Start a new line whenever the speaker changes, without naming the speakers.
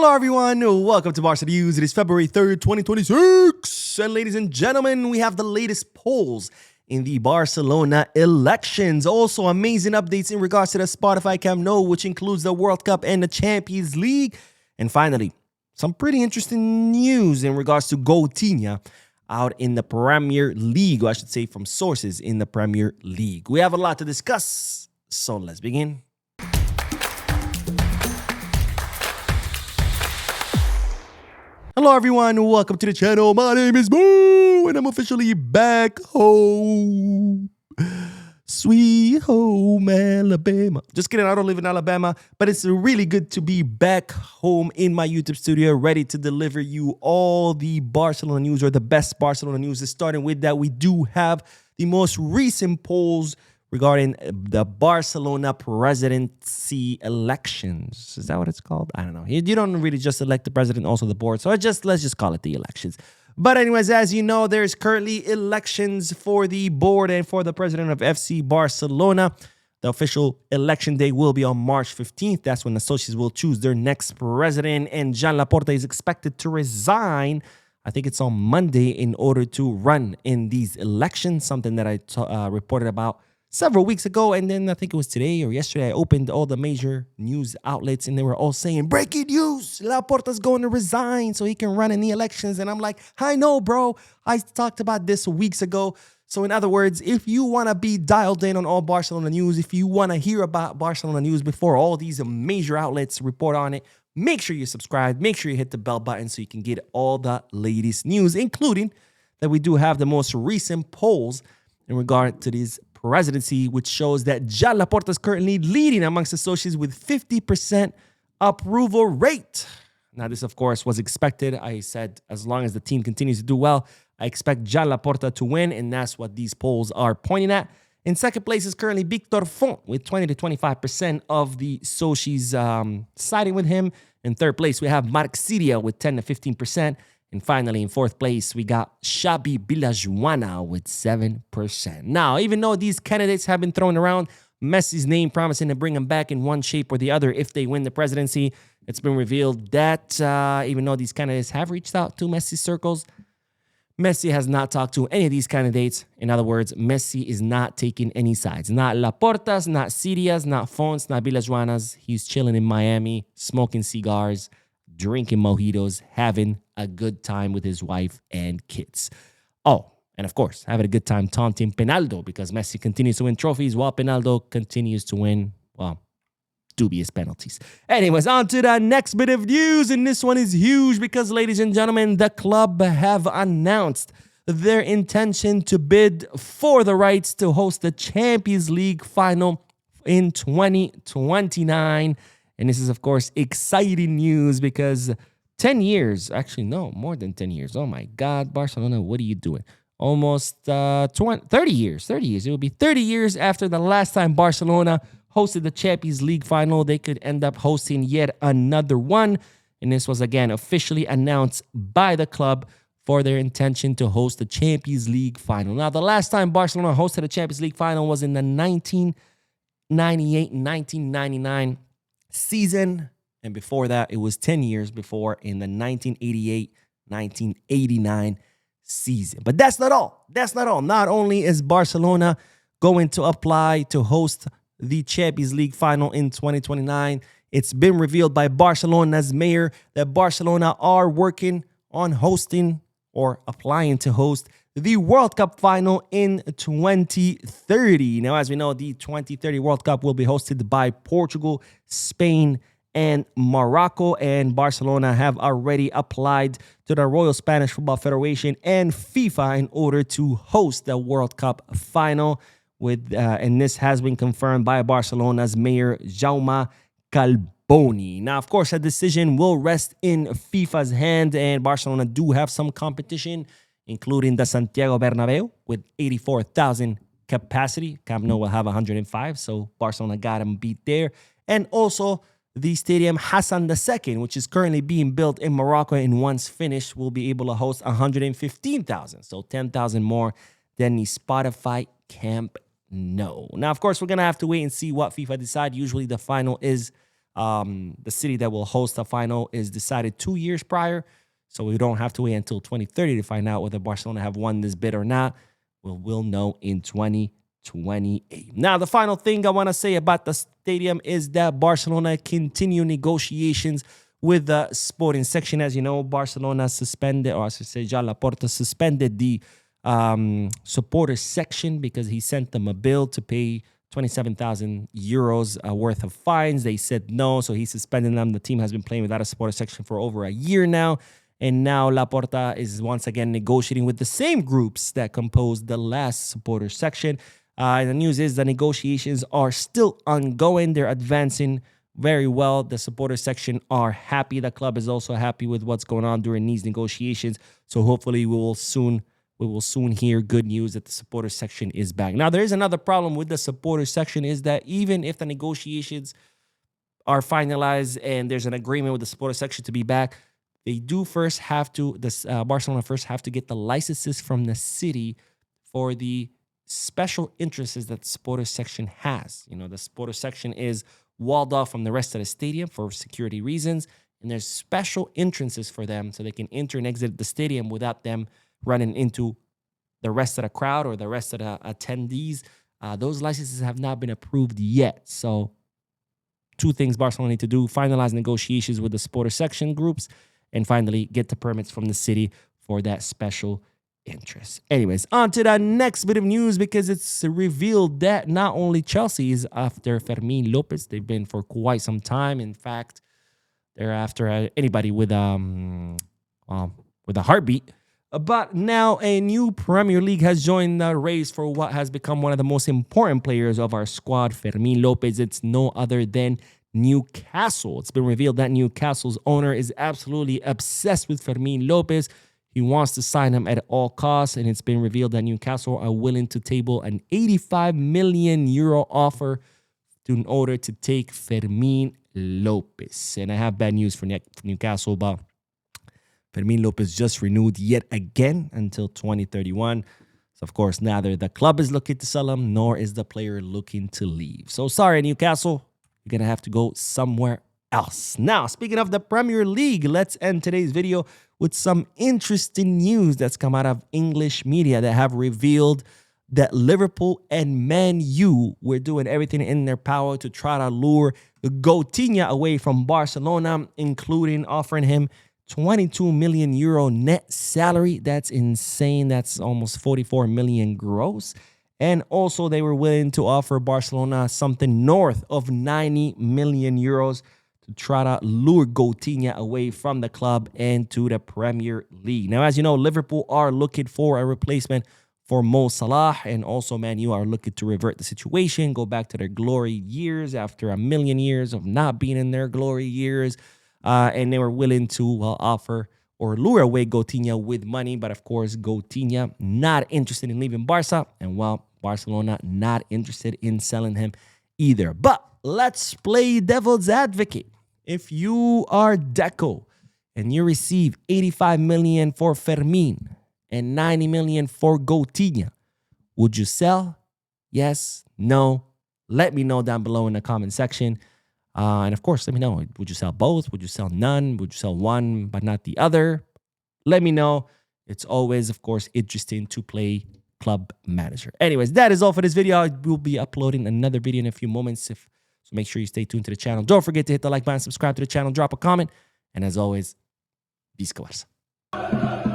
Hello, everyone. Welcome to Barca News. It is February 3rd, 2026. And ladies and gentlemen, we have the latest polls in the Barcelona elections. Also, amazing updates in regards to the Spotify Camp Nou, which includes the World Cup and the Champions League. And finally, some pretty interesting news in regards to Coutinho out in the Premier League, or I should say from sources in the Premier League. We have a lot to discuss, so let's begin. Hello, everyone. Welcome to the channel. My name is Boo, and I'm officially back home. Sweet home Alabama. Just kidding, I don't live in Alabama, but it's really good to be back home in my YouTube studio, ready to deliver you all the Barcelona news, or the best Barcelona news. Starting with that, we do have the most recent polls regarding the Barcelona presidency elections. Is that what it's called? I don't know. You don't really just elect the president, also the board. So let's just call it the elections. But anyways, as you know, there's currently elections for the board and for the president of FC Barcelona. The official election day will be on March 15th. That's when the socios will choose their next president. And Joan Laporta is expected to resign, I think it's on Monday, in order to run in these elections, something that I reported about several weeks ago. And then I think it was today or yesterday, I opened all the major news outlets and they were all saying, breaking news, Laporta's going to resign so he can run in the elections. And I'm like, I know, bro. I talked about this weeks ago. So in other words, if you want to be dialed in on all Barcelona news, if you want to hear about Barcelona news before all these major outlets report on it, make sure you subscribe. Make sure you hit the bell button so you can get all the latest news, including that we do have the most recent polls in regard to these presidency, which shows that Joan Laporta is currently leading amongst associates with 50% approval rate. Now, this, of course, was expected. I said, as long as the team continues to do well, I expect Joan Laporta to win, and that's what these polls are pointing at. In second place is currently Victor Font with 20 to 25% of the socios siding with him. In third place, we have Marc Siria with 10 to 15%. And finally, in fourth place, we got Xabi Villajuana with 7%. Now, even though these candidates have been thrown around, Messi's name promising to bring him back in one shape or the other if they win the presidency, it's been revealed that even though these candidates have reached out to Messi's circles, Messi has not talked to any of these candidates. In other words, Messi is not taking any sides. Not Laporta's, not Siria's, not Font's, not Villajuana's. He's chilling in Miami, smoking cigars, drinking mojitos, having a good time with his wife and kids. Oh, and of course, having a good time taunting Penaldo because Messi continues to win trophies while Penaldo continues to win, well, dubious penalties. Anyways, on to the next bit of news, and this one is huge because, ladies and gentlemen, the club have announced their intention to bid for the rights to host the Champions League final in 2029. And this is, of course, exciting news because 10 years, actually, no, more than 10 years. Oh, my God, Barcelona, what are you doing? Almost 30 years. It will be 30 years after the last time Barcelona hosted the Champions League final. They could end up hosting yet another one. And this was, again, officially announced by the club for their intention to host the Champions League final. Now, the last time Barcelona hosted a Champions League final was in the 1998-1999 season, and before that, it was 10 years before in the 1988-1989 season. But that's not all. Not only is Barcelona going to apply to host the Champions League final in 2029, it's been revealed by Barcelona's mayor that Barcelona are working on hosting or applying to host the World Cup final in 2030. Now, as we know, the 2030 World Cup will be hosted by Portugal, Spain, and Morocco. And Barcelona have already applied to the Royal Spanish Football Federation and FIFA in order to host the World Cup final. And this has been confirmed by Barcelona's mayor, Jaume Calboni. Now, of course, a decision will rest in FIFA's hand, and Barcelona do have some competition, including the Santiago Bernabeu with 84,000 capacity. Camp Nou will have 105, so Barcelona got them beat there. And also the stadium Hassan II, which is currently being built in Morocco, and once finished, will be able to host 115,000, so 10,000 more than the Spotify Camp Nou. Now, of course, we're going to have to wait and see what FIFA decide. Usually the final is The city that will host the final is decided 2 years prior, so we don't have to wait until 2030 to find out whether Barcelona have won this bid or not. We'll know in 2028. Now, the final thing I want to say about the stadium is that Barcelona continue negotiations with the sporting section. As you know, Barcelona suspended, or I should say, Joan Laporta suspended the supporter section because he sent them a bill to pay 27,000 euros worth of fines. They said no, so he suspended them. The team has been playing without a supporter section for over a year now. And now Laporta is once again negotiating with the same groups that composed the last supporter section. The news is the negotiations are still ongoing. They're advancing very well. The supporter section are happy. The club is also happy with what's going on during these negotiations. So hopefully we will soon hear good news that the supporter section is back. Now, there is another problem with the supporter section, is that even if the negotiations are finalized and there's an agreement with the supporter section to be back, they do first have to, Barcelona first have to get the licenses from the city for the special interests that the supporter section has. You know, the supporter section is walled off from the rest of the stadium for security reasons, and there's special entrances for them so they can enter and exit the stadium without them running into the rest of the crowd or the rest of the attendees. Those licenses have not been approved yet. So 2 things Barcelona need to do: finalize negotiations with the supporter section groups, and finally get the permits from the city for that special interest. Anyways, on to the next bit of news, because it's revealed that not only Chelsea is after Fermin Lopez, they've been for quite some time. In fact, they're after anybody with a heartbeat. But now a new Premier League has joined the race for what has become one of the most important players of our squad, Fermin Lopez. It's no other than Newcastle. It's been revealed that Newcastle's owner is absolutely obsessed with Fermin Lopez. He wants to sign him at all costs, and it's been revealed that Newcastle are willing to table an 85 million euro offer in order to take Fermin Lopez. And I have bad news for Newcastle, but Fermin Lopez just renewed yet again until 2031. So, of course, neither the club is looking to sell him, nor is the player looking to leave. So, sorry, Newcastle, you're going to have to go somewhere else. Now, speaking of the Premier League, let's end today's video with some interesting news that's come out of English media that have revealed that Liverpool and Man U were doing everything in their power to try to lure Coutinho away from Barcelona, including offering him 22 million euro net salary. That's insane. That's almost 44 million gross. And also they were willing to offer Barcelona something north of 90 million euros to try to lure Coutinho away from the club and to the Premier League. Now, as you know, Liverpool are looking for a replacement for Mo Salah, and also Man U are looking to revert the situation, go back to their glory years after a million years of not being in their glory years. And they were willing to offer or lure away Coutinho with money. But of course, Coutinho not interested in leaving Barca. And well, Barcelona not interested in selling him either. But let's play devil's advocate. If you are Deco and you receive 85 million for Fermin and 90 million for Coutinho, would you sell? Yes, no. Let me know down below in the comment section. And of course, let me know, would you sell both? Would you sell none? Would you sell one but not the other? Let me know. It's always, of course, interesting to play club manager. Anyways, that is all for this video. I will be uploading another video in a few moments. So make sure you stay tuned to the channel. Don't forget to hit the like button, subscribe to the channel, drop a comment. And as always, Visca Barça.